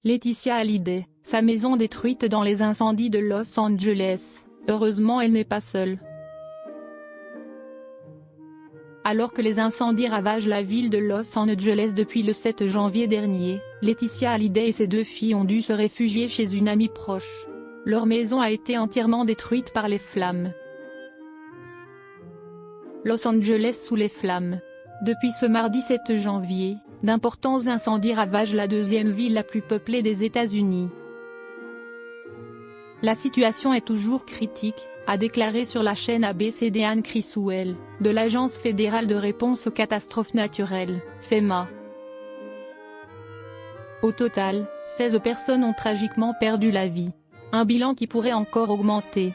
Laetitia Hallyday, sa maison détruite dans les incendies de Los Angeles. Heureusement elle n'est pas seule. Alors que les incendies ravagent la ville de Los Angeles depuis le 7 janvier dernier, Laetitia Hallyday et ses 2 filles ont dû se réfugier chez une amie proche. Leur maison a été entièrement détruite par les flammes. Los Angeles sous les flammes. Depuis ce mardi 7 janvier, d'importants incendies ravagent la 2e ville la plus peuplée des États-Unis. La situation est toujours critique, a déclaré sur la chaîne ABC Deanne Criswell, de l'Agence fédérale de réponse aux catastrophes naturelles, FEMA. Au total, 16 personnes ont tragiquement perdu la vie. Un bilan qui pourrait encore augmenter.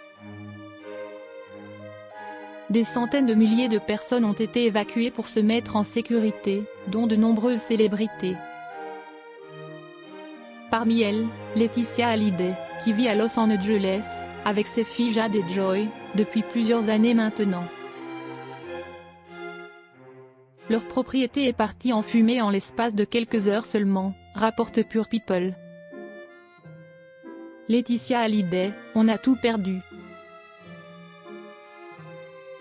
Des centaines de milliers de personnes ont été évacuées pour se mettre en sécurité, dont de nombreuses célébrités. Parmi elles, Laetitia Hallyday, qui vit à Los Angeles, avec ses filles Jade et Joy, depuis plusieurs années maintenant. Leur propriété est partie en fumée en l'espace de quelques heures seulement, rapporte Pure People. Laetitia Hallyday, on a tout perdu.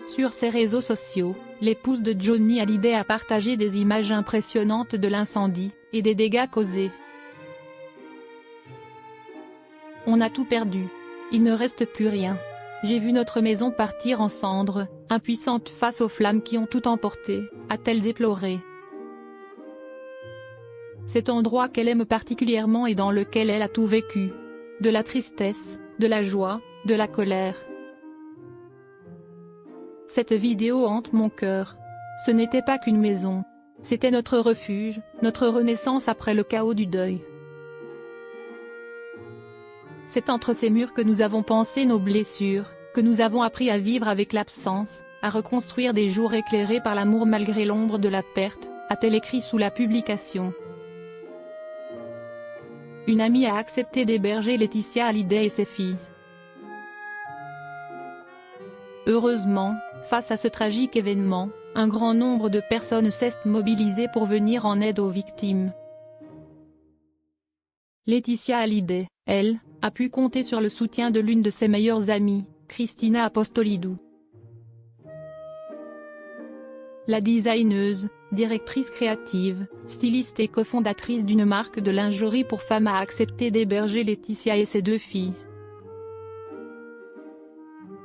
Sur ses réseaux sociaux, l'épouse de Johnny Hallyday a partagé des images impressionnantes de l'incendie, et des dégâts causés. On a tout perdu. Il ne reste plus rien. J'ai vu notre maison partir en cendres, impuissante face aux flammes qui ont tout emporté, a-t-elle déploré. Cet endroit qu'elle aime particulièrement et dans lequel elle a tout vécu. De la tristesse, de la joie, de la colère. Cette vidéo hante mon cœur. Ce n'était pas qu'une maison. C'était notre refuge, notre renaissance après le chaos du deuil. C'est entre ces murs que nous avons pansé nos blessures, que nous avons appris à vivre avec l'absence, à reconstruire des jours éclairés par l'amour malgré l'ombre de la perte, a-t-elle écrit sous la publication. Une amie a accepté d'héberger Laetitia Hallyday et ses filles. Heureusement, face à ce tragique événement, un grand nombre de personnes s'est mobilisé pour venir en aide aux victimes. Laetitia Hallyday, elle, a pu compter sur le soutien de l'une de ses meilleures amies, Christina Apostolidou. La designeuse, directrice créative, styliste et cofondatrice d'une marque de lingerie pour femmes a accepté d'héberger Laetitia et ses 2 filles.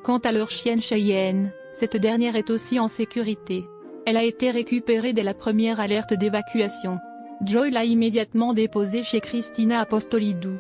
Quant à leur chienne Cheyenne, cette dernière est aussi en sécurité. Elle a été récupérée dès la première alerte d'évacuation. Joy l'a immédiatement déposée chez Christina Apostolidou.